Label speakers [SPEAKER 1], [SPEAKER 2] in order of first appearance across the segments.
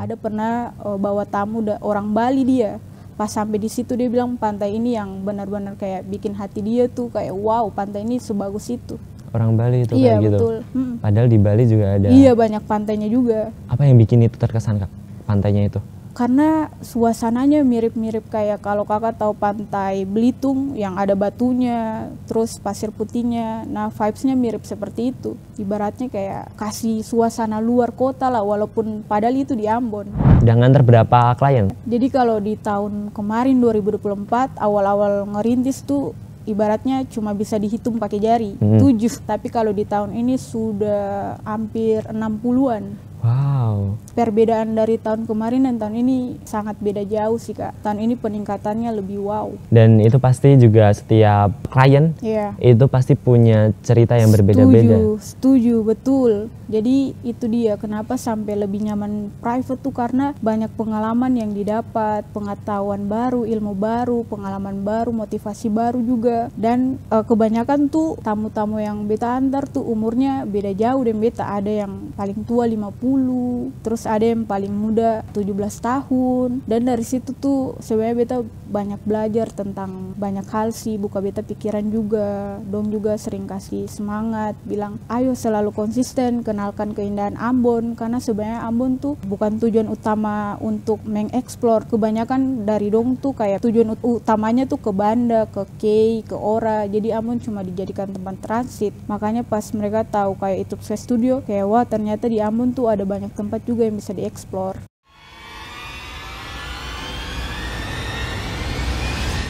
[SPEAKER 1] Ada pernah bawa tamu orang Bali dia. Pas sampai di situ dia bilang pantai ini yang benar-benar kayak bikin hati dia tuh kayak wow, pantai ini sebagus itu.
[SPEAKER 2] Orang Bali itu
[SPEAKER 1] Iya,
[SPEAKER 2] kayak gitu.
[SPEAKER 1] betul.
[SPEAKER 2] Padahal di Bali juga ada.
[SPEAKER 1] Iya, banyak pantainya juga.
[SPEAKER 2] Apa yang bikin itu terkesan Kak? Pantainya itu?
[SPEAKER 1] Karena suasananya mirip-mirip kayak kalau kakak tahu pantai Belitung yang ada batunya, terus pasir putihnya. Nah, vibes-nya mirip seperti itu. Ibaratnya kayak kasih suasana luar kota lah, walaupun padahal itu di Ambon.
[SPEAKER 2] Udah nganter berapa klien?
[SPEAKER 1] Jadi kalau di tahun kemarin 2024 awal-awal ngerintis tuh ibaratnya cuma bisa dihitung pakai jari, 7. Tapi kalau di tahun ini sudah hampir 60-an.
[SPEAKER 2] Wow.
[SPEAKER 1] Perbedaan dari tahun kemarin dan tahun ini sangat beda jauh sih Kak. Tahun ini peningkatannya lebih wow.
[SPEAKER 2] Dan itu pasti juga setiap klien itu pasti punya cerita yang berbeda-beda.
[SPEAKER 1] Setuju, betul. Jadi itu dia kenapa sampai lebih nyaman private tuh, karena banyak pengalaman yang didapat, pengetahuan baru, ilmu baru, pengalaman baru, motivasi baru juga. Dan kebanyakan tuh tamu-tamu yang beta antar tuh umurnya beda jauh dan beta ada yang paling tua 50, terus ada yang paling muda 17 tahun. Dan dari situ tuh sebenarnya beta banyak belajar tentang banyak hal sih, buka beta pikiran juga. Dong juga sering kasih semangat, bilang ayo selalu konsisten, kenalkan keindahan Ambon, karena sebenarnya Ambon tuh bukan tujuan utama untuk mengeksplor. Kebanyakan dari dong tuh kayak tujuan utamanya tuh ke Banda, ke Kei, ke Ora. Jadi Ambon cuma dijadikan tempat transit. Makanya pas mereka tahu kayak itu studio, kayak wah ternyata di Ambon tuh ada banyak tempat juga yang bisa dieksplor.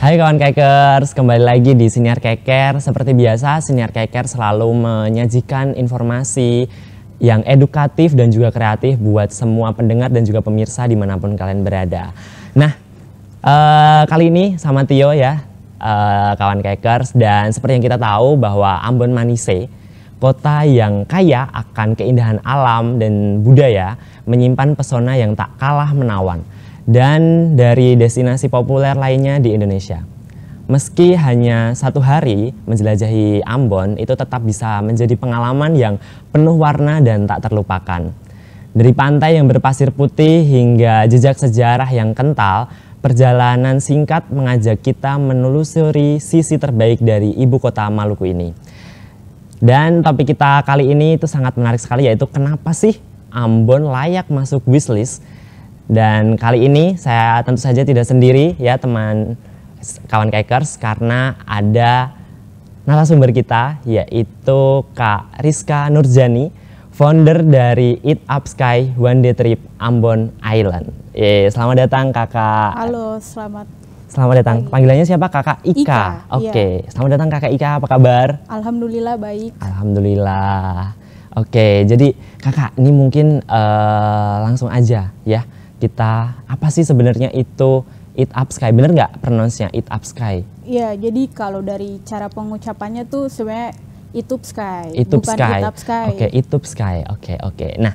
[SPEAKER 2] Hai kawan Kekers, kembali lagi di Siniar Keker. Seperti biasa, Siniar Keker selalu menyajikan informasi yang edukatif dan juga kreatif buat semua pendengar dan juga pemirsa dimanapun kalian berada. Nah, kali ini sama Tio ya, kawan Kekers. Dan seperti yang kita tahu bahwa Ambon Manise, kota yang kaya akan keindahan alam dan budaya, menyimpan pesona yang tak kalah menawan dan dari destinasi populer lainnya di Indonesia. Meski hanya 1 hari menjelajahi Ambon, itu tetap bisa menjadi pengalaman yang penuh warna dan tak terlupakan. Dari pantai yang berpasir putih hingga jejak sejarah yang kental, perjalanan singkat mengajak kita menelusuri sisi terbaik dari ibu kota Maluku ini. Dan topik kita kali ini itu sangat menarik sekali, yaitu kenapa sih Ambon layak masuk wishlist. Dan kali ini saya tentu saja tidak sendiri ya teman kawan Kekers, karena ada narasumber kita yaitu Kak Rizka Nurjani, founder dari Eat Up Sky One Day Trip Ambon Island. Selamat datang Kakak.
[SPEAKER 1] Halo, selamat
[SPEAKER 2] datang. Panggilannya siapa? Kakak Ika. Oke.
[SPEAKER 1] Iya.
[SPEAKER 2] Selamat datang Kakak Ika, apa kabar?
[SPEAKER 1] Alhamdulillah baik.
[SPEAKER 2] Alhamdulillah. Oke, jadi Kakak ini mungkin langsung aja ya. Kita apa sih sebenarnya itu Eat Up Sky? Bener nggak pronounce-nya Eat Up Sky?
[SPEAKER 1] Iya, jadi kalau dari cara pengucapannya tuh sebenarnya Eat Up Sky,
[SPEAKER 2] Eat Up
[SPEAKER 1] bukan
[SPEAKER 2] Sky.
[SPEAKER 1] Eat Up Sky.
[SPEAKER 2] Oke, Eat Up Sky. Oke. Nah,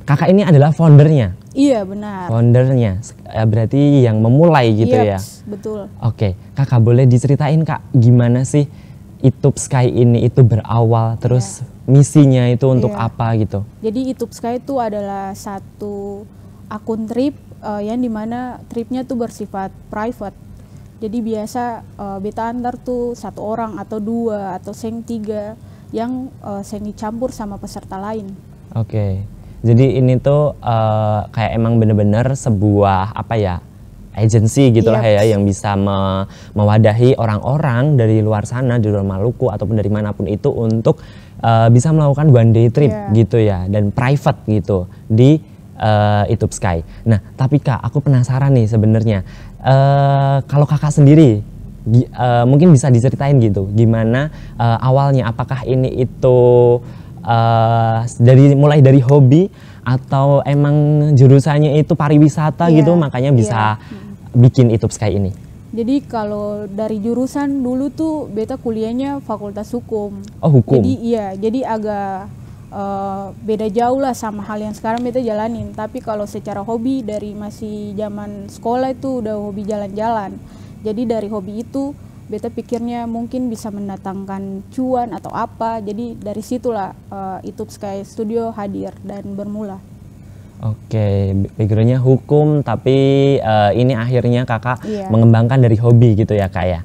[SPEAKER 2] Kakak ini adalah foundernya.
[SPEAKER 1] Iya, benar.
[SPEAKER 2] Foundernya, berarti yang memulai gitu ya?
[SPEAKER 1] Betul.
[SPEAKER 2] Oke, Kakak boleh diceritain Kak, gimana sih Eat Up Sky ini itu berawal, terus misinya itu untuk apa gitu?
[SPEAKER 1] Jadi Eat Up Sky itu adalah satu akun trip yang dimana tripnya tuh bersifat private. Jadi biasa beta antar tuh 1 orang atau 2 atau 3 yang seni campur sama peserta lain.
[SPEAKER 2] Oke, jadi ini tuh kayak emang bener-bener sebuah apa ya, agensi gitu lah ya, yang bisa mewadahi orang-orang dari luar sana, di luar Maluku ataupun dari manapun itu untuk bisa melakukan one day trip gitu ya, dan private gitu di Eat Up Sky. Nah, tapi Kak, aku penasaran nih sebenarnya. Kalau Kakak sendiri, mungkin bisa diceritain gitu, gimana awalnya? Apakah ini itu mulai dari hobi atau emang jurusannya itu pariwisata gitu, makanya bisa bikin Eat Up Sky ini?
[SPEAKER 1] Jadi kalau dari jurusan dulu tuh beta kuliahnya Fakultas Hukum.
[SPEAKER 2] Oh, hukum.
[SPEAKER 1] Jadi agak beda jauh lah sama hal yang sekarang beta jalanin. Tapi kalau secara hobi dari masih zaman sekolah itu udah hobi jalan-jalan. Jadi dari hobi itu beta pikirnya mungkin bisa mendatangkan cuan atau apa. Jadi dari situlah Eat Up Sky Studio hadir dan bermula.
[SPEAKER 2] Oke, backgroundnya hukum, tapi ini akhirnya kakak
[SPEAKER 1] Iya.
[SPEAKER 2] mengembangkan dari hobi gitu ya kak ya.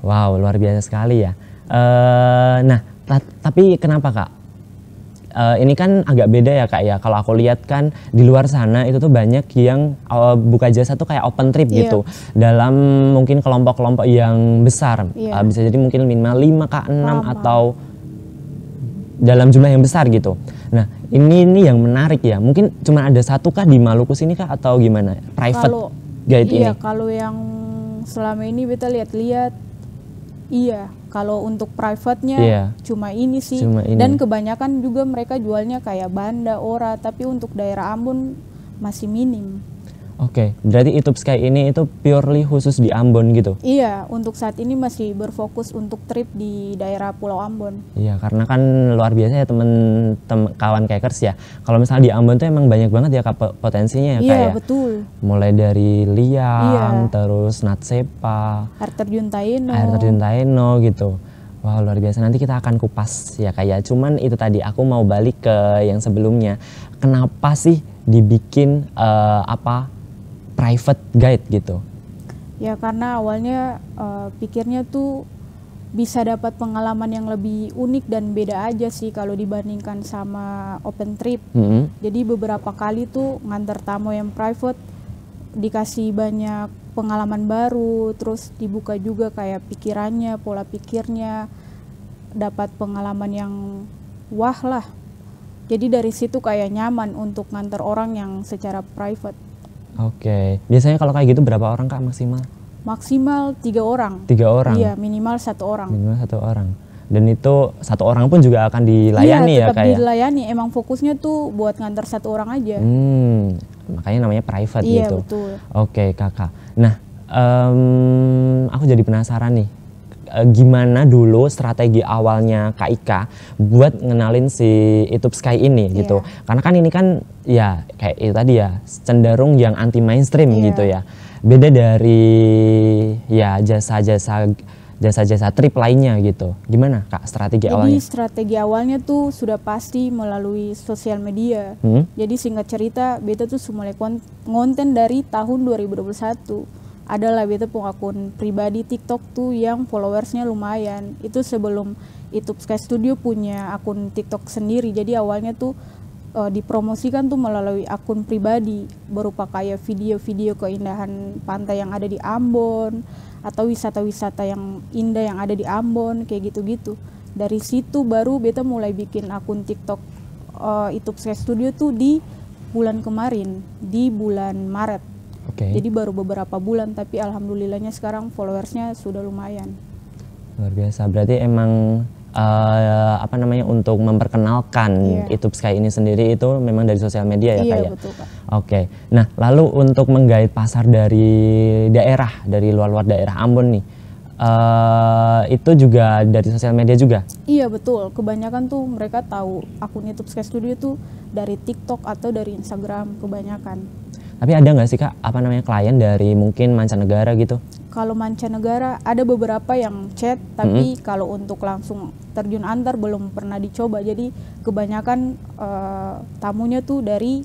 [SPEAKER 2] Wow, luar biasa sekali ya. Nah, tapi kenapa kak? Ini kan agak beda ya kak ya. Kalau aku lihat kan di luar sana itu tuh banyak yang buka jasa tuh kayak open trip
[SPEAKER 1] Iya.
[SPEAKER 2] gitu. Dalam mungkin kelompok-kelompok yang besar.
[SPEAKER 1] Iya.
[SPEAKER 2] Bisa jadi mungkin minimal 5 kak, 6
[SPEAKER 1] Paham.
[SPEAKER 2] atau dalam jumlah yang besar gitu. Nah, ini yang menarik ya. Mungkin cuma ada satu kah di Maluku sini kah atau gimana? Private
[SPEAKER 1] Kalau
[SPEAKER 2] guide ini?
[SPEAKER 1] iya, kalau yang selama ini beta lihat-lihat, iya. Kalau untuk private-nya
[SPEAKER 2] Iya.
[SPEAKER 1] cuma ini sih.
[SPEAKER 2] Cuma ini.
[SPEAKER 1] Dan kebanyakan juga mereka jualnya kayak Banda, Ora, tapi untuk daerah Ambon masih minim.
[SPEAKER 2] Oke, berarti YouTube Sky ini itu purely khusus di Ambon gitu?
[SPEAKER 1] Iya, untuk saat ini masih berfokus untuk trip di daerah Pulau Ambon.
[SPEAKER 2] Iya, karena kan luar biasa ya kawan Kekers ya. Kalau misalnya di Ambon tuh emang banyak banget ya kak potensinya ya kak
[SPEAKER 1] Iya,
[SPEAKER 2] ya.
[SPEAKER 1] betul.
[SPEAKER 2] Mulai dari Liang,
[SPEAKER 1] Iya.
[SPEAKER 2] terus Natsepa,
[SPEAKER 1] Air terjun Taeno.
[SPEAKER 2] air terjun Taeno gitu. Wah luar biasa, nanti kita akan kupas ya kayak. Cuman itu tadi aku mau balik ke yang sebelumnya. Kenapa sih dibikin private guide gitu?
[SPEAKER 1] Ya karena awalnya pikirnya tuh bisa dapat pengalaman yang lebih unik dan beda aja sih kalau dibandingkan sama open trip. Jadi beberapa kali tuh ngantar tamu yang private dikasih banyak pengalaman baru, terus dibuka juga kayak pikirannya, pola pikirnya, dapat pengalaman yang wah lah. Jadi dari situ kayak nyaman untuk ngantar orang yang secara private.
[SPEAKER 2] Oke, biasanya kalau kayak gitu berapa orang kak maksimal?
[SPEAKER 1] Maksimal 3 orang.
[SPEAKER 2] 3 orang?
[SPEAKER 1] Iya, minimal 1 orang.
[SPEAKER 2] Minimal 1 orang. Dan itu 1 orang pun juga akan dilayani
[SPEAKER 1] iya,
[SPEAKER 2] ya
[SPEAKER 1] tetap
[SPEAKER 2] kak ya?
[SPEAKER 1] dilayani. Emang fokusnya tuh buat ngantar 1 orang aja.
[SPEAKER 2] Makanya namanya private
[SPEAKER 1] Iya,
[SPEAKER 2] gitu.
[SPEAKER 1] betul.
[SPEAKER 2] Oke kakak. Nah, aku jadi penasaran nih. Gimana dulu strategi awalnya Kak Ika buat ngenalin si YouTube Sky ini gitu. Karena kan ini kan ya kayak itu tadi ya cenderung yang anti mainstream gitu ya. Beda dari ya jasa-jasa trip lainnya gitu. Gimana Kak strategi awalnya?
[SPEAKER 1] Jadi strategi awalnya tuh sudah pasti melalui sosial media. Jadi singkat cerita beta tuh mulai konten dari tahun 2021. Adalah beta punya akun pribadi TikTok tuh yang followersnya lumayan. Itu sebelum YouTube Sky Studio punya akun TikTok sendiri. Jadi awalnya tuh dipromosikan tuh melalui akun pribadi berupa kayak video-video keindahan pantai yang ada di Ambon atau wisata-wisata yang indah yang ada di Ambon kayak gitu-gitu. Dari situ baru beta mulai bikin akun TikTok YouTube Sky Studio tuh di bulan kemarin, di bulan Maret. Jadi baru beberapa bulan, tapi alhamdulillahnya sekarang followersnya sudah lumayan.
[SPEAKER 2] Luar biasa, berarti emang untuk memperkenalkan YouTube Sky ini sendiri itu memang dari sosial media ya Kak ya?
[SPEAKER 1] Iya betul Kak.
[SPEAKER 2] Oke, nah lalu untuk menggait pasar dari daerah, dari luar-luar daerah Ambon nih, itu juga dari sosial media juga?
[SPEAKER 1] Iya betul, kebanyakan tuh mereka tahu akun YouTube Sky Studio tuh dari TikTok atau dari Instagram kebanyakan.
[SPEAKER 2] Tapi ada nggak sih Kak, klien dari mungkin mancanegara gitu?
[SPEAKER 1] Kalau mancanegara ada beberapa yang chat, tapi kalau untuk langsung terjun antar belum pernah dicoba. Jadi kebanyakan tamunya tuh dari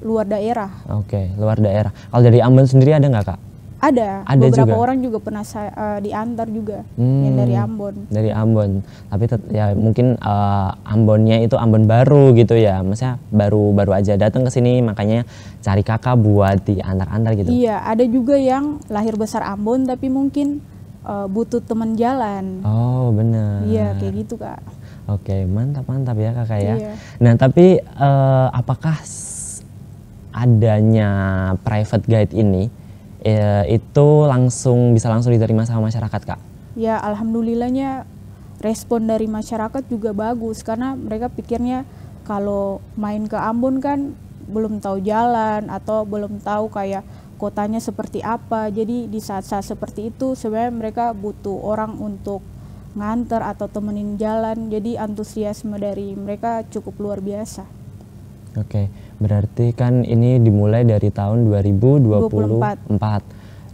[SPEAKER 1] luar daerah.
[SPEAKER 2] Oke, luar daerah. Kalau dari Ambon sendiri ada nggak Kak?
[SPEAKER 1] Ada beberapa orang juga pernah diantar juga yang dari Ambon.
[SPEAKER 2] Dari Ambon, tapi ya mungkin Ambonnya itu Ambon baru gitu ya, maksudnya baru aja datang ke sini makanya cari kakak buat diantar-antar gitu.
[SPEAKER 1] Iya, ada juga yang lahir besar Ambon tapi mungkin butuh teman jalan.
[SPEAKER 2] Oh benar.
[SPEAKER 1] Iya kayak gitu Kak.
[SPEAKER 2] Oke, mantap ya kakak ya.
[SPEAKER 1] Iya.
[SPEAKER 2] Nah tapi apakah adanya private guide ini itu bisa langsung diterima sama masyarakat Kak? Ya
[SPEAKER 1] alhamdulillahnya respon dari masyarakat juga bagus karena mereka pikirnya kalau main ke Ambon kan belum tahu jalan atau belum tahu kayak kotanya seperti apa. Jadi di saat-saat seperti itu sebenarnya mereka butuh orang untuk nganter atau temenin jalan. Jadi antusiasme dari mereka cukup luar biasa.
[SPEAKER 2] Oke, berarti kan ini dimulai dari tahun 2024.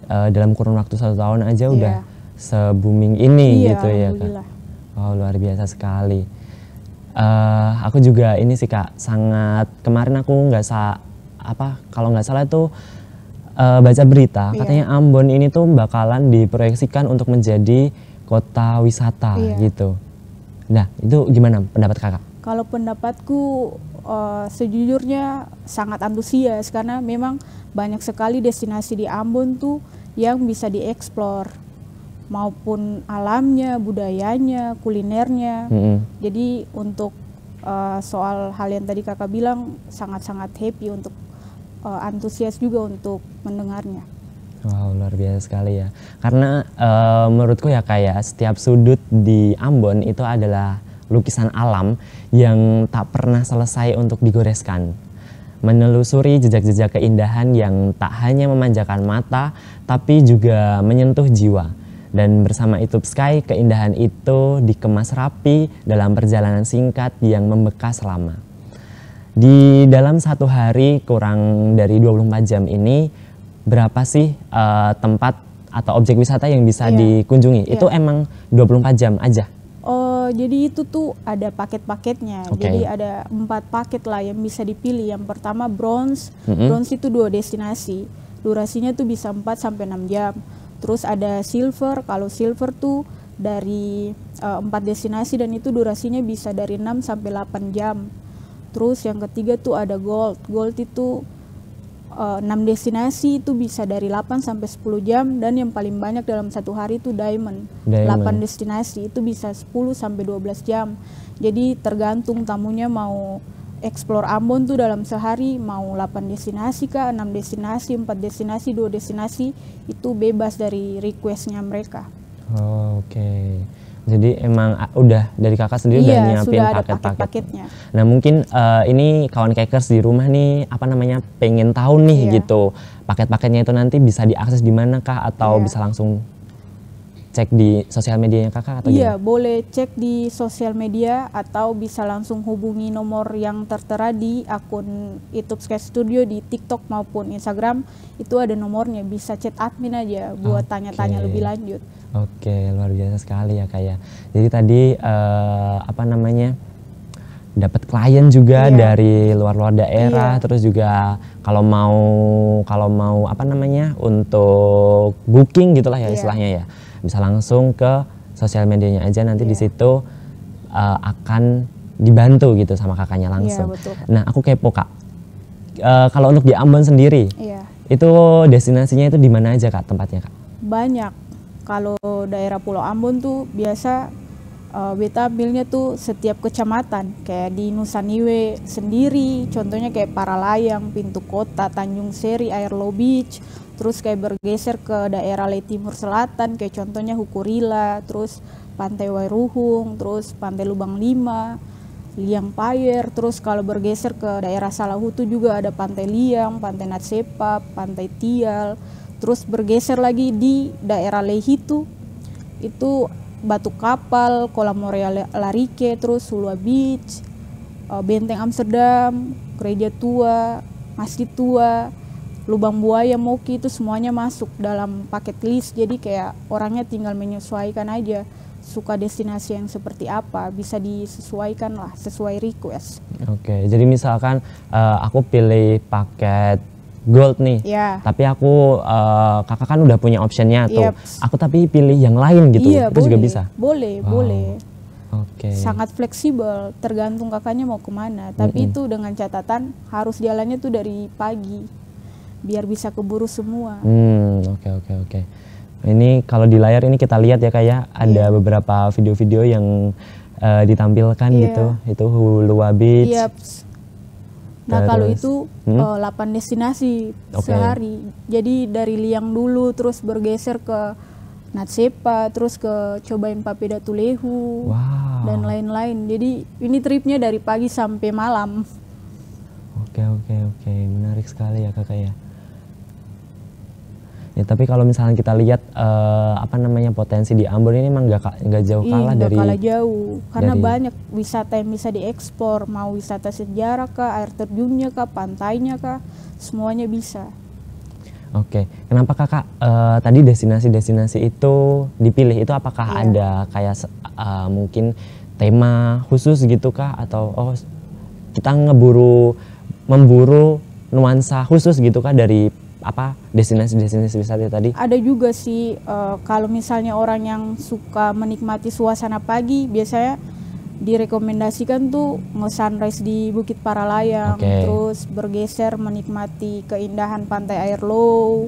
[SPEAKER 2] Dalam kurun waktu 1 tahun aja udah se-booming ini gitu ya Kak. Oh luar biasa sekali. Aku juga ini sih Kak, kemarin aku apa kalau nggak salah itu baca berita katanya Ambon ini tuh bakalan diproyeksikan untuk menjadi kota wisata gitu. Nah itu gimana pendapat kakak?
[SPEAKER 1] Kalau pendapatku sejujurnya sangat antusias karena memang banyak sekali destinasi di Ambon tuh yang bisa dieksplor, maupun alamnya, budayanya, kulinernya. Jadi untuk soal hal yang tadi kakak bilang sangat-sangat happy untuk antusias juga untuk mendengarnya.
[SPEAKER 2] Wow, luar biasa sekali ya. Karena menurutku ya kayak setiap sudut di Ambon itu adalah lukisan alam yang tak pernah selesai untuk digoreskan. Menelusuri jejak-jejak keindahan yang tak hanya memanjakan mata, tapi juga menyentuh jiwa. Dan bersama YouTube Sky, keindahan itu dikemas rapi dalam perjalanan singkat yang membekas lama. Di dalam satu hari kurang dari 24 jam ini, berapa sih tempat atau objek wisata yang bisa dikunjungi? Itu emang 24 jam aja?
[SPEAKER 1] Oh, jadi itu tuh ada paket-paketnya. Jadi ada 4 paket lah yang bisa dipilih. Yang pertama bronze. Bronze itu 2 destinasi. Durasinya tuh bisa 4-6 jam. Terus ada silver. Kalau silver tuh dari 4 destinasi dan itu durasinya bisa dari 6-8 jam. Terus yang ketiga tuh ada gold. Gold itu 6 destinasi itu bisa dari 8-10 jam, dan yang paling banyak dalam satu hari itu diamond. 8 destinasi itu bisa 10-12 jam. Jadi tergantung tamunya mau explore Ambon tuh dalam sehari mau 8 destinasi kah, 6 destinasi, 4 destinasi, 2 destinasi, itu bebas dari requestnya mereka.
[SPEAKER 2] Oh, oke. Jadi emang udah dari kakak sendiri udah nyiapin paket-paketnya. Nah mungkin ini kawan Kekers di rumah nih apa namanya pengen tahu nih gitu paket-paketnya itu nanti bisa diakses di mana kah atau bisa langsung cek di sosial medianya kakak atau
[SPEAKER 1] gimana? Boleh cek di sosial media atau bisa langsung hubungi nomor yang tertera di akun YouTube Sky Studio di TikTok maupun Instagram. Itu ada nomornya, bisa chat admin aja buat tanya-tanya lebih lanjut.
[SPEAKER 2] Oke, luar biasa sekali ya kayak. Jadi tadi apa namanya dapat klien juga dari luar-luar daerah, terus juga kalau mau apa namanya untuk booking gitulah ya istilahnya ya, bisa langsung ke sosial medianya aja nanti di situ akan dibantu gitu sama kakaknya langsung.
[SPEAKER 1] Betul.
[SPEAKER 2] Nah aku kepo kak, kalau untuk di Ambon sendiri itu destinasinya itu di mana aja kak tempatnya kak?
[SPEAKER 1] Banyak. Kalau daerah Pulau Ambon tuh biasa beta ambilnya tuh setiap kecamatan. Kayak di Nusa Niue sendiri, contohnya kayak Paralayang, Pintu Kota, Tanjung Seri, Airlo Beach. Terus kayak bergeser ke daerah Le Timur Selatan, kayak contohnya Hukurila, terus Pantai Wairuhung, terus Pantai Lubang 5, Liang Payer. Terus kalau bergeser ke daerah Salahutu juga ada Pantai Liang, Pantai Natsepa, Pantai Tial. Terus bergeser lagi di daerah Lehitu, itu Batu Kapal, Kolam Morea Larike, terus Sulua Beach, Benteng Amsterdam, Gereja Tua, Masjid Tua, Lubang Buaya, Moki, itu semuanya masuk dalam paket list. Jadi kayak orangnya tinggal menyesuaikan aja suka destinasi yang seperti apa, bisa disesuaikan lah sesuai request. Oke,
[SPEAKER 2] jadi misalkan aku pilih paket gold nih, tapi aku kakak kan udah punya optionnya tuh, aku tapi pilih yang lain gitu, itu boleh, juga bisa?
[SPEAKER 1] Boleh. Sangat fleksibel, tergantung kakaknya mau kemana, tapi itu dengan catatan harus jalannya tuh dari pagi, biar bisa keburu semua.
[SPEAKER 2] Oke. Ini kalau di layar ini kita lihat ya kayak ada beberapa video-video yang ditampilkan gitu, itu Hulua Beach.
[SPEAKER 1] Nah kalau itu 8 destinasi sehari, jadi dari Liang dulu terus bergeser ke Natsepa, terus ke cobain Papeda Tulehu, dan lain-lain. Jadi ini tripnya dari pagi sampai malam.
[SPEAKER 2] Oke, menarik sekali ya kakak ya. Ya, tapi kalau misalnya kita lihat apa namanya potensi di Ambon ini emang nggak jauh kalah dari.
[SPEAKER 1] Nggak kalah jauh, karena banyak wisata yang bisa diekspor, mau wisata sejarah kah, air terjunnya kah, pantainya kah, semuanya bisa.
[SPEAKER 2] Oke, kenapa kakak tadi destinasi-destinasi itu dipilih? Itu apakah ada kayak mungkin tema khusus gitu kah, atau kita memburu nuansa khusus gitu kah dari apa destinasi-destinasi wisata tadi?
[SPEAKER 1] Ada juga sih, kalau misalnya orang yang suka menikmati suasana pagi, biasanya direkomendasikan tuh nge-sunrise di Bukit Paralayang,
[SPEAKER 2] Oke.
[SPEAKER 1] terus bergeser menikmati keindahan pantai Air Low,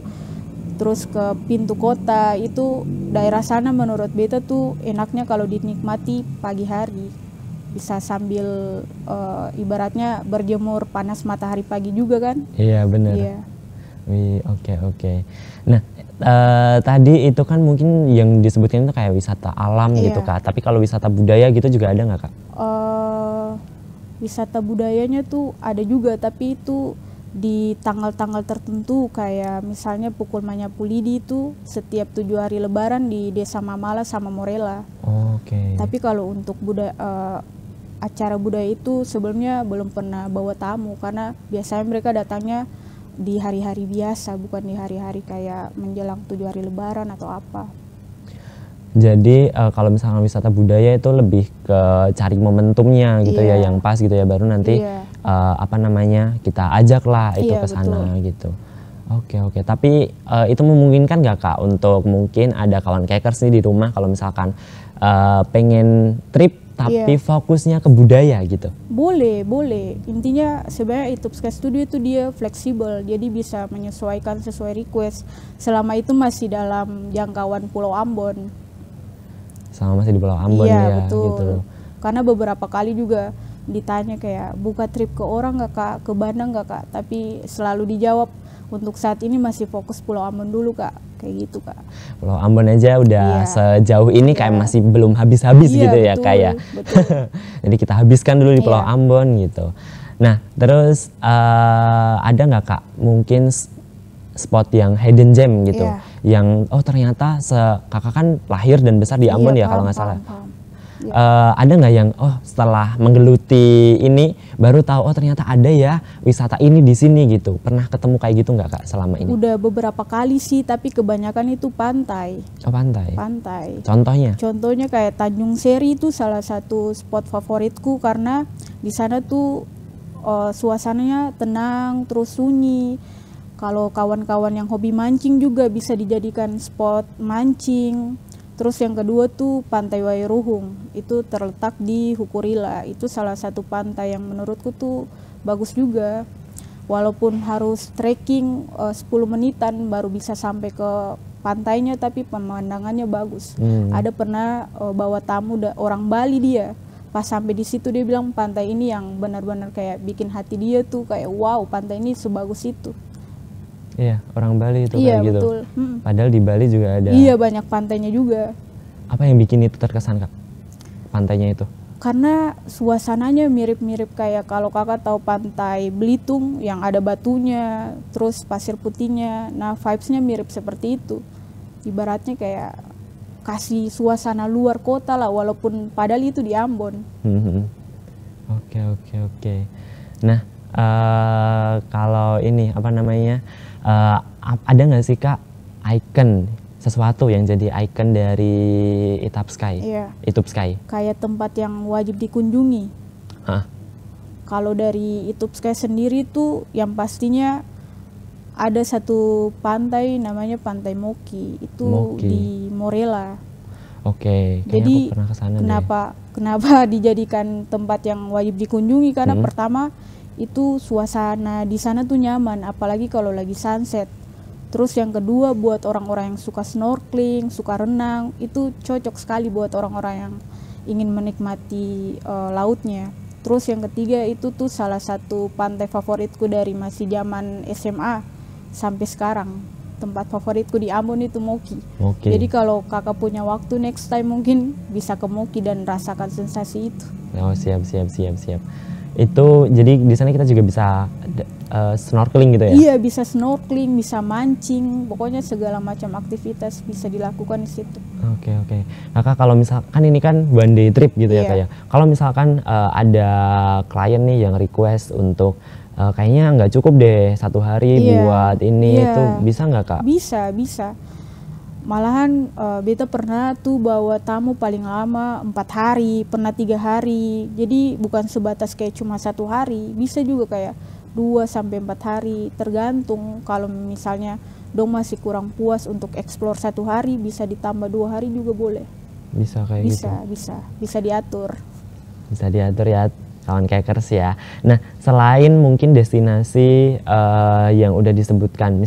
[SPEAKER 1] terus ke pintu kota. Itu daerah sana menurut beta tuh enaknya kalau dinikmati pagi hari, bisa sambil ibaratnya berjemur panas matahari pagi juga kan.
[SPEAKER 2] Iya benar.
[SPEAKER 1] Iya.
[SPEAKER 2] Wih, oke. Nah, tadi itu kan mungkin yang disebutkan itu kayak wisata alam
[SPEAKER 1] Iya.
[SPEAKER 2] gitu Kak. Tapi kalau wisata budaya gitu juga ada nggak Kak?
[SPEAKER 1] Wisata budayanya tuh ada juga, tapi itu di tanggal-tanggal tertentu, kayak misalnya Pukul Manyapulidi itu setiap 7 hari Lebaran di Desa Mamala sama Morela.
[SPEAKER 2] Oke.
[SPEAKER 1] Tapi kalau untuk acara budaya itu sebelumnya belum pernah bawa tamu, karena biasanya mereka datangnya di hari-hari biasa, bukan di hari-hari kayak menjelang 7 hari Lebaran atau apa.
[SPEAKER 2] Jadi kalau misalnya wisata budaya itu lebih ke cari momentumnya gitu ya,
[SPEAKER 1] Iya.
[SPEAKER 2] yang pas gitu ya, baru nanti
[SPEAKER 1] Iya.
[SPEAKER 2] apa namanya kita ajak lah itu
[SPEAKER 1] Iya,
[SPEAKER 2] ke sana
[SPEAKER 1] betul.
[SPEAKER 2] gitu. Oke. Tapi itu memungkinkan nggak Kak untuk mungkin ada kawan kekers nih di rumah kalau misalkan pengen trip tapi
[SPEAKER 1] Iya.
[SPEAKER 2] fokusnya ke budaya gitu.
[SPEAKER 1] Boleh. Intinya sebenarnya Itupsky Studio itu dia fleksibel, jadi bisa menyesuaikan sesuai request selama itu masih dalam jangkauan Pulau Ambon.
[SPEAKER 2] Sama masih di Pulau Ambon
[SPEAKER 1] Iya,
[SPEAKER 2] ya
[SPEAKER 1] betul.
[SPEAKER 2] gitu.
[SPEAKER 1] Karena beberapa kali juga ditanya kayak buka trip ke orang nggak Kak, ke Bandung nggak Kak, tapi selalu dijawab untuk saat ini masih fokus Pulau Ambon dulu Kak, kayak gitu Kak.
[SPEAKER 2] Pulau Ambon aja udah
[SPEAKER 1] Iya.
[SPEAKER 2] sejauh ini kayak
[SPEAKER 1] Iya.
[SPEAKER 2] masih belum habis-habis
[SPEAKER 1] Iya,
[SPEAKER 2] gitu ya
[SPEAKER 1] betul,
[SPEAKER 2] kayak.
[SPEAKER 1] betul.
[SPEAKER 2] Jadi kita habiskan dulu di Pulau
[SPEAKER 1] Iya.
[SPEAKER 2] Ambon gitu. Nah terus ada nggak Kak mungkin spot yang hidden gem gitu,
[SPEAKER 1] Iya.
[SPEAKER 2] yang ternyata kakak kan lahir dan besar di Ambon ya
[SPEAKER 1] Iya,
[SPEAKER 2] kalau
[SPEAKER 1] paham,
[SPEAKER 2] nggak salah.
[SPEAKER 1] paham. Iya.
[SPEAKER 2] Ada nggak yang setelah menggeluti ini baru tahu ternyata ada ya wisata ini di sini gitu. Pernah ketemu kayak gitu nggak Kak selama ini?
[SPEAKER 1] Udah beberapa kali sih, tapi kebanyakan itu pantai.
[SPEAKER 2] Oh pantai. Contohnya?
[SPEAKER 1] Contohnya kayak Tanjung Seri itu salah satu spot favoritku, karena di sana tuh suasananya tenang terus sunyi. Kalau kawan-kawan yang hobi mancing juga bisa dijadikan spot mancing. Terus yang kedua tuh Pantai Wairuhung, itu terletak di Hukurila. Itu salah satu pantai yang menurutku tuh bagus juga. Walaupun harus trekking 10 menitan baru bisa sampai ke pantainya, tapi pemandangannya bagus. Ada pernah bawa tamu orang Bali dia. Pas sampai di situ dia bilang pantai ini yang benar-benar kayak bikin hati dia tuh kayak wow, pantai ini sebagus itu.
[SPEAKER 2] Iya, orang Bali itu
[SPEAKER 1] Iya,
[SPEAKER 2] kayak gitu.
[SPEAKER 1] betul.
[SPEAKER 2] Padahal di Bali juga ada.
[SPEAKER 1] Iya, banyak pantainya juga.
[SPEAKER 2] Apa yang bikin itu terkesan Kak? Pantainya itu?
[SPEAKER 1] Karena suasananya mirip-mirip kayak kalau kakak tahu pantai Belitung yang ada batunya, terus pasir putihnya. Nah, vibes-nya mirip seperti itu. Ibaratnya kayak kasih suasana luar kota lah, walaupun padahal itu di Ambon.
[SPEAKER 2] Oke. Nah, kalau ini apa namanya? Ada nggak sih Kak icon sesuatu yang jadi icon dari Itupsky?
[SPEAKER 1] Iya.
[SPEAKER 2] Itupsky.
[SPEAKER 1] Kayak tempat yang wajib dikunjungi.
[SPEAKER 2] Hah?
[SPEAKER 1] Kalau dari Itupsky sendiri tuh yang pastinya ada satu pantai namanya Pantai Moki. Itu
[SPEAKER 2] Moki.
[SPEAKER 1] di Morela.
[SPEAKER 2] Oke, kayaknya
[SPEAKER 1] Jadi
[SPEAKER 2] aku pernah kesana deh.
[SPEAKER 1] kenapa dijadikan tempat yang wajib dikunjungi? Karena pertama itu suasana di sana tuh nyaman, apalagi kalau lagi sunset. Terus yang kedua buat orang-orang yang suka snorkeling, suka renang, itu cocok sekali buat orang-orang yang ingin menikmati lautnya. Terus yang ketiga itu tuh salah satu pantai favoritku dari masih zaman SMA sampai sekarang. Tempat favoritku di Ambon itu Moki.
[SPEAKER 2] Oke.
[SPEAKER 1] Jadi kalau kakak punya waktu next time mungkin bisa ke Moki dan rasakan sensasi itu.
[SPEAKER 2] Oh, siap. Itu jadi di sana kita juga bisa snorkeling gitu ya?
[SPEAKER 1] Iya, bisa snorkeling, bisa mancing, pokoknya segala macam aktivitas bisa dilakukan di situ.
[SPEAKER 2] Oke. Kakak kalau misalkan ini kan one day trip gitu ya
[SPEAKER 1] Iya.
[SPEAKER 2] Kak ya. Kalau misalkan ada klien nih yang request untuk kayaknya nggak cukup deh 1 hari
[SPEAKER 1] Iya.
[SPEAKER 2] buat ini
[SPEAKER 1] Iya.
[SPEAKER 2] itu bisa nggak Kak?
[SPEAKER 1] Bisa. Malahan beta pernah tuh bawa tamu paling lama 4 hari, pernah 3 hari. Jadi bukan sebatas kayak cuma 1 hari, bisa juga kayak 2 sampai 4 hari, tergantung. Kalau misalnya dong masih kurang puas untuk explore 1 hari, bisa ditambah 2 hari juga boleh.
[SPEAKER 2] Bisa kayak gitu.
[SPEAKER 1] Bisa diatur.
[SPEAKER 2] Bisa diatur ya kawan Kekers ya. Nah, selain mungkin destinasi yang udah disebutkan,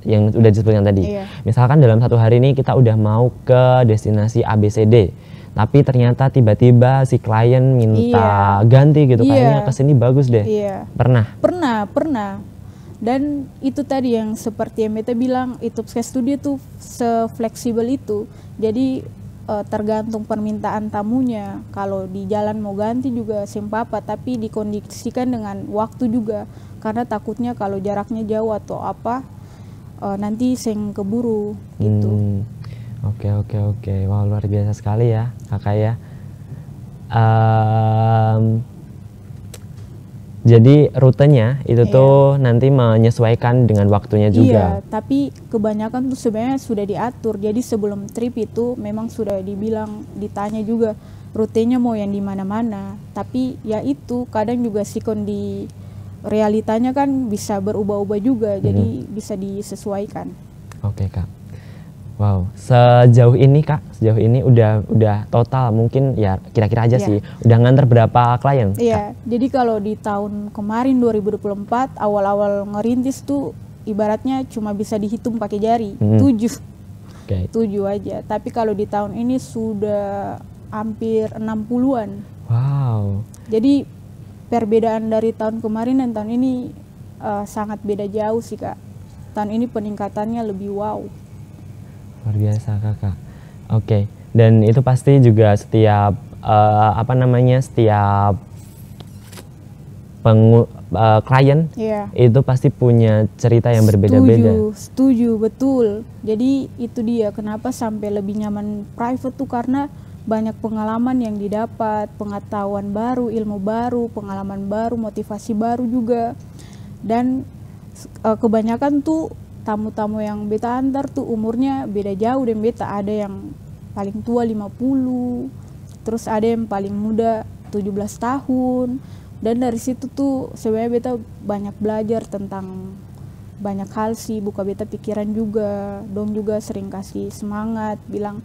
[SPEAKER 2] yang udah disebutkan tadi,
[SPEAKER 1] Iya.
[SPEAKER 2] misalkan dalam 1 hari ini kita udah mau ke destinasi ABCD, tapi ternyata tiba-tiba si klien minta ganti gitu, kayaknya kesini bagus deh.
[SPEAKER 1] Iya. Pernah. Dan itu tadi yang seperti yang Beta bilang, Itupska Studio tuh se-fleksibel itu. Jadi tergantung permintaan tamunya. Kalau di jalan mau ganti juga sempapa, tapi dikondisikan dengan waktu juga. Karena takutnya kalau jaraknya jauh atau apa, nanti seng keburu gitu.
[SPEAKER 2] Oke. Wah, luar biasa sekali ya kakak ya. Jadi rutenya itu tuh nanti menyesuaikan dengan waktunya juga.
[SPEAKER 1] Iya, tapi kebanyakan tuh sebenarnya sudah diatur. Jadi sebelum trip itu memang sudah ditanya juga rutenya mau yang di mana-mana. Tapi ya itu kadang juga sikon di realitanya kan bisa berubah-ubah juga. Jadi bisa disesuaikan.
[SPEAKER 2] Oke kak. Wow, sejauh ini udah total mungkin ya kira-kira aja sih udah nganter berapa klien?
[SPEAKER 1] Iya, jadi kalau di tahun kemarin 2024 awal-awal ngerintis tuh ibaratnya cuma bisa dihitung pakai jari, 7 aja. Tapi kalau di tahun ini sudah hampir 60-an.
[SPEAKER 2] Wow.
[SPEAKER 1] Jadi perbedaan dari tahun kemarin dan tahun ini sangat beda jauh sih kak. Tahun ini peningkatannya lebih wow.
[SPEAKER 2] Luar biasa kakak. Oke. Dan itu pasti juga setiap setiap klien itu pasti punya cerita yang berbeda-beda.
[SPEAKER 1] Setuju, betul. Jadi itu dia kenapa sampai lebih nyaman private tuh, karena banyak pengalaman yang didapat, pengetahuan baru, ilmu baru, pengalaman baru, motivasi baru juga. Dan kebanyakan tuh tamu-tamu yang beta antar tuh umurnya beda jauh dan beta. Ada yang paling tua 50, terus ada yang paling muda 17 tahun. Dan dari situ tuh sebenarnya beta banyak belajar tentang banyak hal sih, buka beta pikiran juga. Dong juga sering kasih semangat, bilang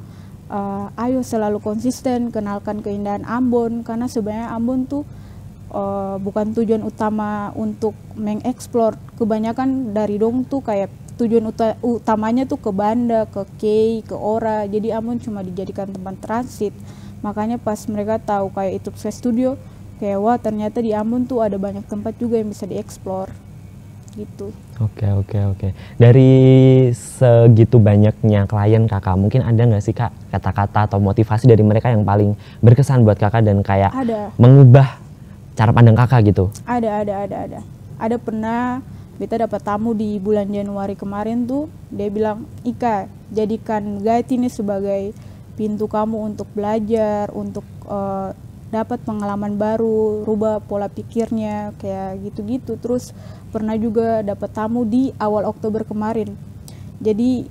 [SPEAKER 1] ayo selalu konsisten, kenalkan keindahan Ambon. Karena sebenarnya Ambon tuh bukan tujuan utama untuk mengeksplor. Kebanyakan dari dong tuh kayak tujuan utamanya tuh ke Banda, ke Kei, ke Ora. Jadi Ambon cuma dijadikan tempat transit. Makanya pas mereka tahu kayak Itupska Studio, kayak wah ternyata di Ambon tuh ada banyak tempat juga yang bisa dieksplor gitu.
[SPEAKER 2] Oke. Dari segitu banyaknya klien kakak, mungkin ada nggak sih kak kata-kata atau motivasi dari mereka yang paling berkesan buat kakak dan kayak mengubah cara pandang kakak gitu? Ada
[SPEAKER 1] pernah beta dapat tamu di bulan Januari kemarin tuh, dia bilang, Ika, jadikan guide ini sebagai pintu kamu untuk belajar, untuk dapat pengalaman baru, rubah pola pikirnya, kayak gitu-gitu. Terus pernah juga dapat tamu di awal Oktober kemarin. Jadi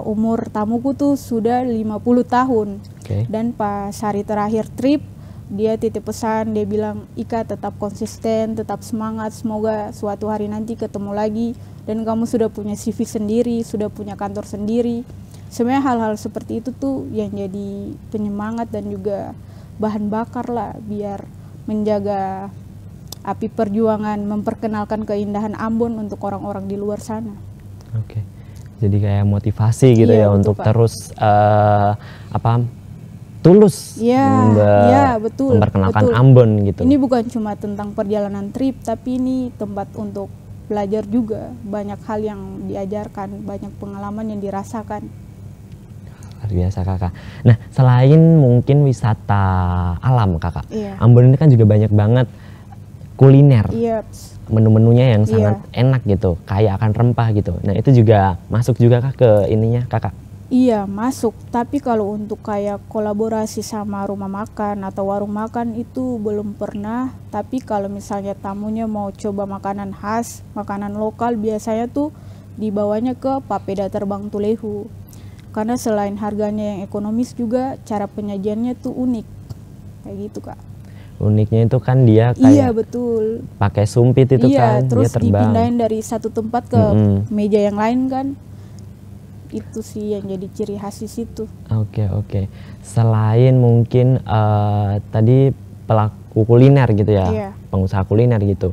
[SPEAKER 1] umur tamuku tuh sudah 50 tahun. Dan pas hari terakhir trip, dia titip pesan, dia bilang, Ika tetap konsisten, tetap semangat, semoga suatu hari nanti ketemu lagi dan kamu sudah punya CV sendiri, sudah punya kantor sendiri. Sebenarnya hal-hal seperti itu tuh yang jadi penyemangat dan juga bahan bakar lah biar menjaga api perjuangan memperkenalkan keindahan Ambon untuk orang-orang di luar sana.
[SPEAKER 2] Oke. Jadi kayak motivasi gitu ya untuk Pak. Terus tulus
[SPEAKER 1] betul,
[SPEAKER 2] memperkenalkan Ambon gitu.
[SPEAKER 1] Ini bukan cuma tentang perjalanan trip, tapi ini tempat untuk belajar juga. Banyak hal yang diajarkan, banyak pengalaman yang dirasakan.
[SPEAKER 2] Luar biasa kakak. Nah, selain mungkin wisata alam kakak, Ambon ini kan juga banyak banget kuliner. Menu-menunya yang sangat enak gitu, kaya akan rempah gitu. Nah, itu juga masuk juga kak ke ininya kakak?
[SPEAKER 1] Iya, masuk. Tapi kalau untuk kayak kolaborasi sama rumah makan atau warung makan itu belum pernah. Tapi kalau misalnya tamunya mau coba makanan khas, makanan lokal, biasanya tuh dibawanya ke Papeda Terbang Tulehu. Karena selain harganya yang ekonomis juga cara penyajiannya tuh unik. Kayak gitu kak.
[SPEAKER 2] Uniknya itu kan dia
[SPEAKER 1] Iya
[SPEAKER 2] kayak
[SPEAKER 1] betul.
[SPEAKER 2] pakai sumpit itu
[SPEAKER 1] Iya,
[SPEAKER 2] kan, dia
[SPEAKER 1] terus
[SPEAKER 2] terbang.
[SPEAKER 1] dipindahin dari satu tempat ke
[SPEAKER 2] Mm-mm.
[SPEAKER 1] meja yang lain kan. Itu sih yang jadi ciri khas di situ.
[SPEAKER 2] Oke, oke. Selain mungkin tadi pelaku kuliner gitu ya,
[SPEAKER 1] Iya.
[SPEAKER 2] pengusaha kuliner gitu.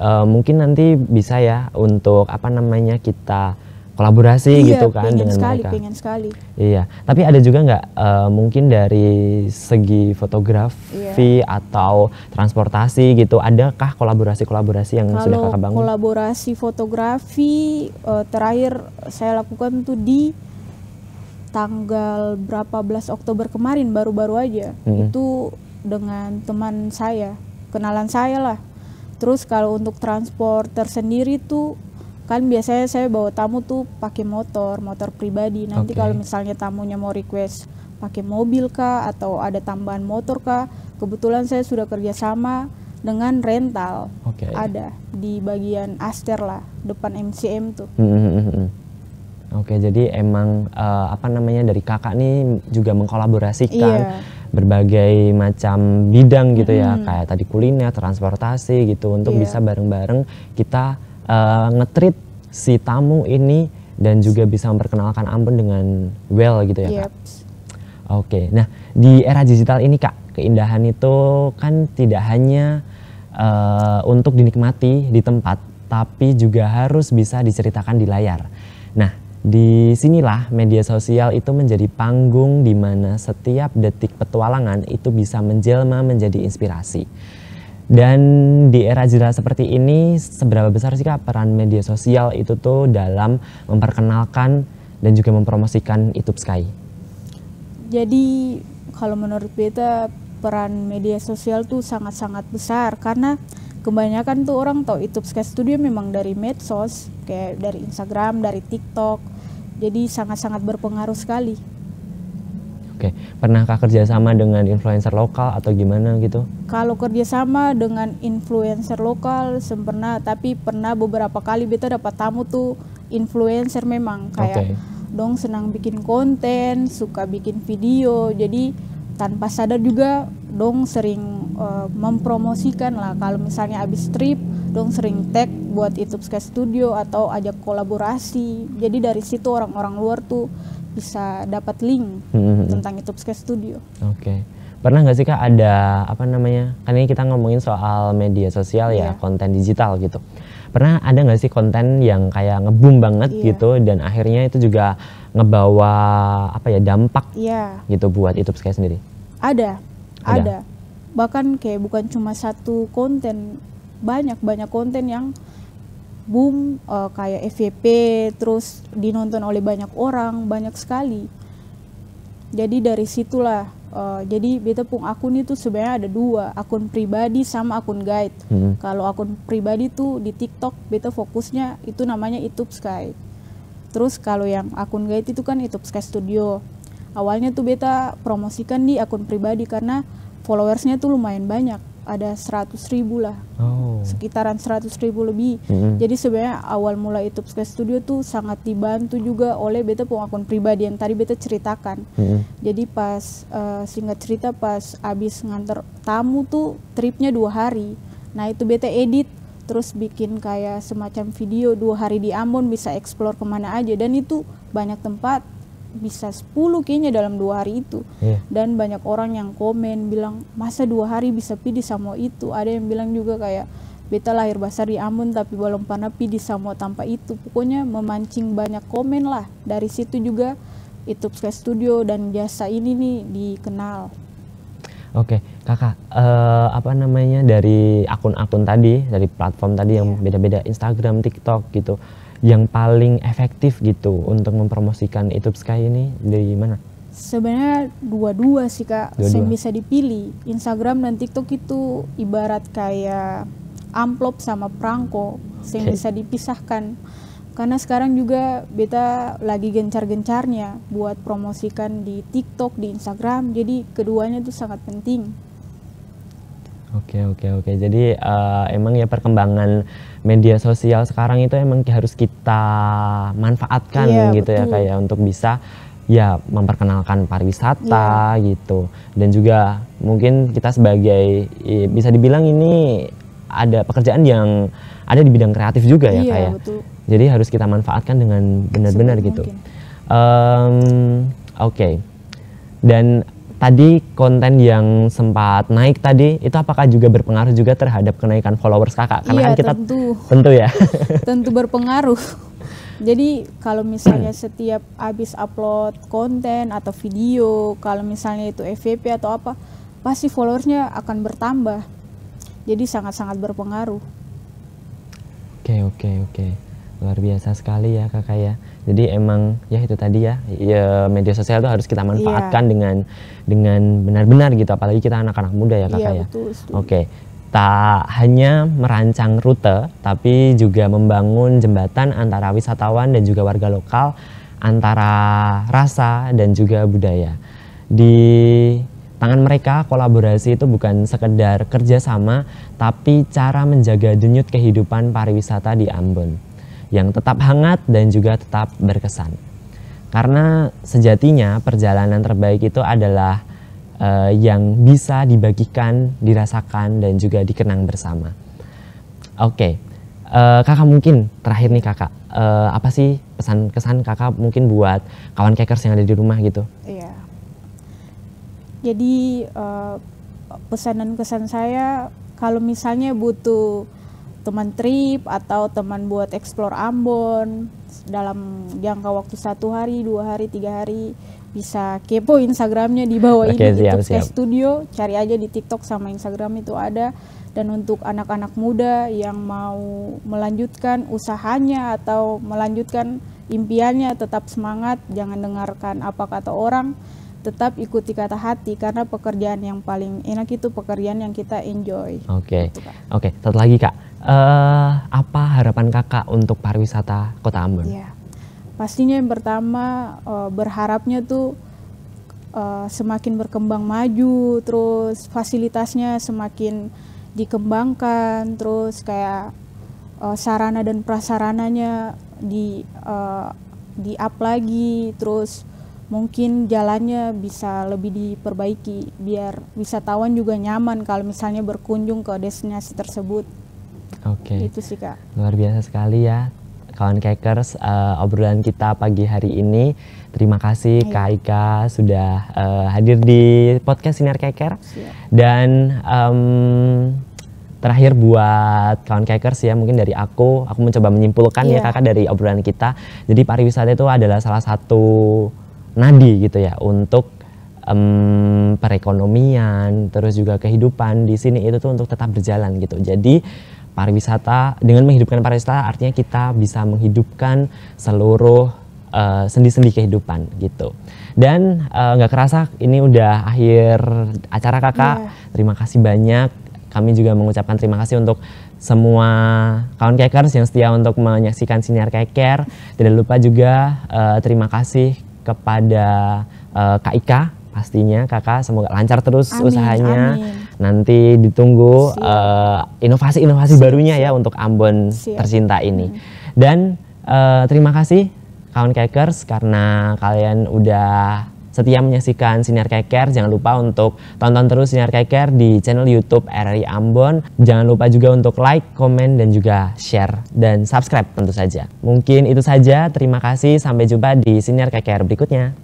[SPEAKER 2] Mungkin nanti bisa ya untuk apa namanya kita kolaborasi
[SPEAKER 1] Iya,
[SPEAKER 2] gitu kan dengan mereka.
[SPEAKER 1] pengen sekali.
[SPEAKER 2] Iya, tapi ada juga nggak mungkin dari segi fotografi atau transportasi gitu, adakah kolaborasi-kolaborasi yang sudah
[SPEAKER 1] Kalau
[SPEAKER 2] kakak bangun?
[SPEAKER 1] kolaborasi fotografi terakhir saya lakukan tuh di tanggal berapa belas Oktober kemarin, baru-baru aja. Itu dengan teman saya, kenalan saya lah. Terus kalau untuk transporter sendiri tuh kan biasanya saya bawa tamu tuh pakai motor pribadi. Nanti
[SPEAKER 2] Oke.
[SPEAKER 1] kalau misalnya tamunya mau request pakai mobil kah atau ada tambahan motor kah, kebetulan saya sudah kerjasama dengan rental.
[SPEAKER 2] Oke.
[SPEAKER 1] Ada di bagian Aster lah, depan MCM tuh.
[SPEAKER 2] Oke, jadi emang apa namanya dari kakak nih juga mengkolaborasikan
[SPEAKER 1] Iya.
[SPEAKER 2] berbagai macam bidang gitu ya, kayak tadi kuliner, transportasi gitu, untuk
[SPEAKER 1] Iya.
[SPEAKER 2] bisa bareng-bareng kita nge-treat si tamu ini dan juga bisa memperkenalkan Ambon dengan well gitu ya, Kak.
[SPEAKER 1] Yep.
[SPEAKER 2] Oke, nah di era digital ini Kak, keindahan itu kan tidak hanya untuk dinikmati di tempat, tapi juga harus bisa diceritakan di layar. Nah, disinilah media sosial itu menjadi panggung di mana setiap detik petualangan itu bisa menjelma menjadi inspirasi. Dan di era digital seperti ini, seberapa besar sih Kak peran media sosial itu tuh dalam memperkenalkan dan juga mempromosikan YouTube Sky?
[SPEAKER 1] Jadi kalau menurut beta peran media sosial tuh sangat-sangat besar, karena kebanyakan tuh orang tahu YouTube Sky Studio memang dari medsos, kayak dari Instagram, dari TikTok. Jadi sangat-sangat berpengaruh sekali.
[SPEAKER 2] Oke, pernahkah kerjasama dengan influencer lokal atau gimana gitu?
[SPEAKER 1] Kalau kerjasama dengan influencer lokal sempurna, tapi pernah beberapa kali beta dapat tamu tuh influencer memang kayak dong senang bikin konten, suka bikin video, jadi tanpa sadar juga dong sering mempromosikan lah. Kalau misalnya abis trip, dong sering tag buat YouTube Sky Studio atau ajak kolaborasi. Jadi dari situ orang-orang luar tuh bisa dapat link tentang YouTube Sky Studio.
[SPEAKER 2] Oke. Pernah nggak sih Kak ada apa namanya, kan ini kita ngomongin soal media sosial ya, konten digital gitu. Pernah ada nggak sih konten yang kayak nge-boom banget gitu dan akhirnya itu juga ngebawa apa ya, dampak gitu buat YouTube Sky sendiri?
[SPEAKER 1] Ada. Bahkan kayak bukan cuma satu konten, banyak konten yang boom, kayak FYP, terus dinonton oleh banyak orang, banyak sekali. Jadi dari situlah, jadi beta pun akun itu sebenarnya ada dua, akun pribadi sama akun guide. Kalau akun pribadi tuh di TikTok, beta fokusnya itu namanya YouTube Sky. Terus kalau yang akun guide itu kan YouTube Sky Studio. Awalnya tuh beta promosikan di akun pribadi karena followersnya tuh lumayan banyak. Ada 100.000 lah, sekitaran 100.000 lebih. Jadi sebenarnya awal mula YouTube Sky Studio tuh sangat dibantu juga oleh beta pun akun pribadi yang tadi beta ceritakan. Jadi pas singkat cerita pas abis nganter tamu tuh tripnya 2 hari. Nah itu beta edit, terus bikin kayak semacam video 2 hari di Ambon, bisa explore kemana aja, dan itu banyak tempat, bisa 10 kayaknya dalam 2 hari itu. Dan banyak orang yang komen bilang, masa 2 hari bisa pi di Samoa itu. Ada yang bilang juga kayak, beta lahir besar di Ambon tapi belum pernah pi di Samoa tanpa itu. Pokoknya memancing banyak komen lah. Dari situ juga YouTube Sky Studio dan jasa ini nih dikenal.
[SPEAKER 2] Oke, kakak, apa namanya, dari akun-akun tadi, dari platform tadi yang beda-beda, Instagram, TikTok gitu, yang paling efektif gitu untuk mempromosikan YouTube Sky ini dari mana?
[SPEAKER 1] Sebenarnya dua-dua sih Kak, yang bisa dipilih. Instagram dan TikTok itu ibarat kayak amplop sama perangko, yang bisa dipisahkan. Karena sekarang juga beta lagi gencar-gencarnya buat promosikan di TikTok, di Instagram, jadi keduanya itu sangat penting.
[SPEAKER 2] Oke. Jadi emang ya perkembangan media sosial sekarang itu emang harus kita manfaatkan gitu ya, kayak untuk bisa ya memperkenalkan pariwisata gitu, dan juga mungkin kita sebagai bisa dibilang ini ada pekerjaan yang ada di bidang kreatif juga ya Kak ya.
[SPEAKER 1] Betul.
[SPEAKER 2] Jadi harus kita manfaatkan dengan benar-benar gitu. Oke. Dan tadi konten yang sempat naik tadi itu apakah juga berpengaruh juga terhadap kenaikan followers Kakak? Karena kan kita tentu ya.
[SPEAKER 1] Tentu berpengaruh. Jadi kalau misalnya setiap habis upload konten atau video, kalau misalnya itu FYP atau apa, pasti followersnya akan bertambah. Jadi sangat-sangat berpengaruh.
[SPEAKER 2] Oke. Luar biasa sekali ya Kakak ya. Jadi emang ya itu tadi ya media sosial itu harus kita manfaatkan dengan benar-benar gitu, apalagi kita anak-anak muda ya Kakak ya.
[SPEAKER 1] Betul.
[SPEAKER 2] Oke. Tak hanya merancang rute, tapi juga membangun jembatan antara wisatawan dan juga warga lokal, antara rasa dan juga budaya. Di tangan mereka, kolaborasi itu bukan sekedar kerjasama, tapi cara menjaga denyut kehidupan pariwisata di Ambon, yang tetap hangat dan juga tetap berkesan. Karena sejatinya perjalanan terbaik itu adalah yang bisa dibagikan, dirasakan, dan juga dikenang bersama. Oke, Kakak mungkin terakhir nih Kakak, apa sih pesan kesan Kakak mungkin buat kawan Kekers yang ada di rumah gitu?
[SPEAKER 1] Iya. Jadi pesan dan kesan saya, kalau misalnya butuh teman trip atau teman buat explore Ambon dalam jangka waktu 1 hari, 2 hari, 3 hari, bisa kepo Instagramnya di bawah ini, TikTok Studio, cari aja di TikTok sama Instagram itu ada. Dan untuk anak-anak muda yang mau melanjutkan usahanya atau melanjutkan impiannya, tetap semangat, jangan dengarkan apa kata orang, tetap ikuti kata hati, karena pekerjaan yang paling enak itu pekerjaan yang kita enjoy.
[SPEAKER 2] Oke. Satu lagi Kak, apa harapan Kakak untuk pariwisata Kota Ambon?
[SPEAKER 1] Ya. Pastinya yang pertama berharapnya tuh semakin berkembang maju, terus fasilitasnya semakin dikembangkan, terus kayak sarana dan prasarananya di up lagi, terus mungkin jalannya bisa lebih diperbaiki biar wisatawan juga nyaman kalau misalnya berkunjung ke destinasi tersebut.
[SPEAKER 2] Oke.
[SPEAKER 1] Itu sih Kak.
[SPEAKER 2] Luar biasa sekali ya kawan Kekers, obrolan kita pagi hari ini. Terima kasih Kak Ika sudah hadir di podcast Sinar Keker. Dan terakhir buat kawan Kekers ya, mungkin dari aku mencoba menyimpulkan ya Kakak dari obrolan kita. Jadi pariwisata itu adalah salah satu nadi gitu ya untuk perekonomian, terus juga kehidupan di sini itu tuh untuk tetap berjalan gitu. Jadi pariwisata, dengan menghidupkan pariwisata artinya kita bisa menghidupkan seluruh sendi-sendi kehidupan gitu. Dan nggak kerasa ini udah akhir acara Kakak. Terima kasih banyak. Kami juga mengucapkan terima kasih untuk semua kawan Kekers yang setia untuk menyaksikan Sinar Keker. Tidak lupa juga terima kasih kepada Kak Ika. Pastinya Kakak semoga lancar terus usahanya. Nanti ditunggu inovasi-inovasi barunya ya untuk Ambon tercinta ini. Dan terima kasih kawan Kekers karena kalian udah setia menyaksikan Sinar Keker. Jangan lupa untuk tonton terus Sinar Keker di channel YouTube RRI Ambon. Jangan lupa juga untuk like, komen, dan juga share dan subscribe tentu saja. Mungkin itu saja. Terima kasih. Sampai jumpa di Sinar Keker berikutnya.